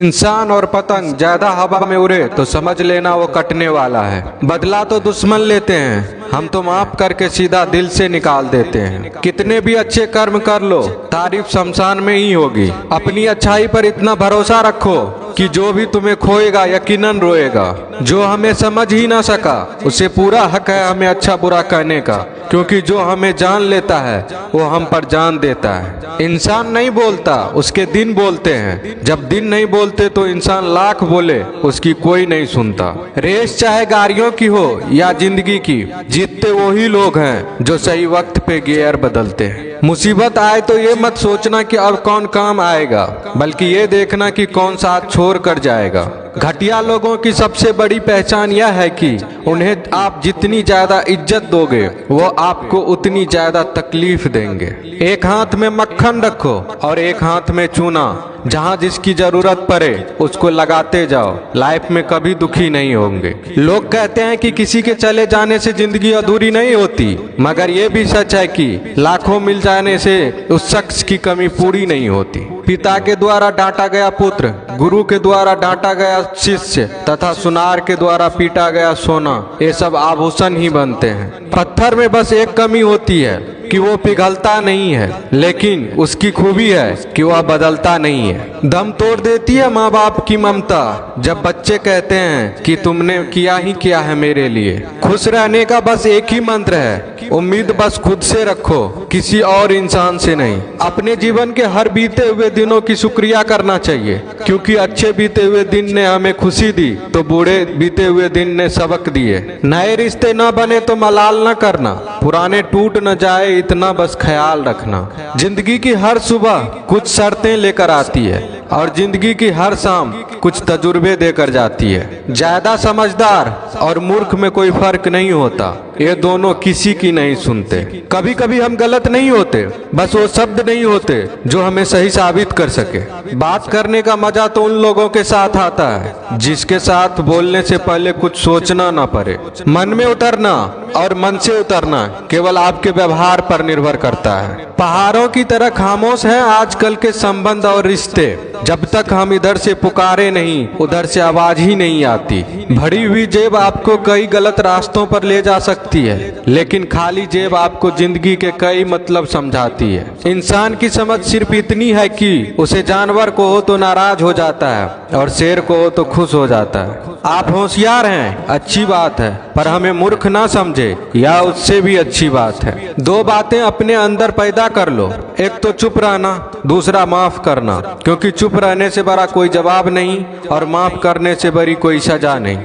इंसान और पतंग ज्यादा हवा में उड़े तो समझ लेना वो कटने वाला है। बदला तो दुश्मन लेते हैं, हम तो माफ करके सीधा दिल से निकाल देते हैं। कितने भी अच्छे कर्म कर लो, तारीफ शमशान में ही होगी। अपनी अच्छाई पर इतना भरोसा रखो कि जो भी तुम्हें खोएगा यकीनन रोएगा। जो हमें समझ ही ना सका उसे पूरा हक है हमें अच्छा बुरा कहने का, क्योंकि जो हमें जान लेता है वो हम पर जान देता है। इंसान नहीं बोलता, उसके दिन बोलते हैं। जब दिन नहीं बोलते तो इंसान लाख बोले उसकी कोई नहीं सुनता। रेस चाहे गाड़ियों की हो या जिंदगी की, जीतते वही लोग हैं जो सही वक्त पे गियर बदलते हैं। मुसीबत आए तो ये मत सोचना कि अब कौन काम आएगा, बल्कि ये देखना कि कौन साथ छोड़ कर जाएगा। घटिया लोगों की सबसे बड़ी पहचान यह है कि उन्हें आप जितनी ज्यादा इज्जत दोगे वो आपको उतनी ज्यादा तकलीफ देंगे। एक हाथ में मक्खन रखो और एक हाथ में चूना। जहाँ जिसकी जरूरत पड़े उसको लगाते जाओ, लाइफ में कभी दुखी नहीं होंगे। लोग कहते हैं कि किसी के चले जाने से जिंदगी अधूरी नहीं होती, मगर ये भी सच है कि लाखों मिल जाने से उस शख्स की कमी पूरी नहीं होती। पिता के द्वारा डांटा गया पुत्र, गुरु के द्वारा डांटा गया शिष्य तथा सुनार के द्वारा पीटा गया सोना, ये सब आभूषण ही बनते हैं। पत्थर में बस एक कमी होती है कि वो पिघलता नहीं है, लेकिन उसकी खूबी है कि वह बदलता नहीं है। दम तोड़ देती है माँ बाप की ममता जब बच्चे कहते हैं कि तुमने किया ही क्या है मेरे लिए। खुश रहने का बस एक ही मंत्र है, उम्मीद बस खुद से रखो, किसी और इंसान से नहीं। अपने जीवन के हर बीते हुए दिनों की शुक्रिया करना चाहिए, क्योंकि अच्छे बीते हुए दिन ने हमें खुशी दी तो बूढ़े बीते हुए दिन ने सबक दिए। नए रिश्ते न बने तो मलाल न करना, पुराने टूट न जाए इतना बस ख्याल रखना। जिंदगी की हर सुबह कुछ शर्तें लेकर आती है और जिंदगी की हर शाम कुछ तजुर्बे देकर जाती है। ज्यादा समझदार और मूर्ख में कोई फर्क नहीं होता, ये दोनों किसी की नहीं सुनते। कभी कभी हम गलत नहीं होते, बस वो शब्द नहीं होते जो हमें सही साबित कर सके। बात करने का मजा तो उन लोगों के साथ आता है जिसके साथ बोलने से पहले कुछ सोचना ना पड़े। मन में उतरना और मन से उतरना केवल आपके व्यवहार पर निर्भर करता है। पहाड़ों की तरह खामोश है आजकल के संबंध और रिश्ते। जब तक हम इधर से पुकारे नहीं उधर से आवाज ही नहीं आती। भरी हुई जेब आपको कई गलत रास्तों पर ले जा सकती है, लेकिन खाली जेब आपको जिंदगी के कई मतलब समझाती है। इंसान की समझ सिर्फ इतनी है कि उसे जानवर को हो तो नाराज हो जाता है और शेर को हो तो खुश हो जाता है। आप होशियार हैं, अच्छी बात है, पर हमें मूर्ख ना समझे, या उससे भी अच्छी बात है। दो बातें अपने अंदर पैदा कर लो, एक तो चुप रहना, दूसरा माफ करना, क्योंकि चुप रहने से बड़ा कोई जवाब नहीं और माफ करने से बड़ी कोई सजा नहीं।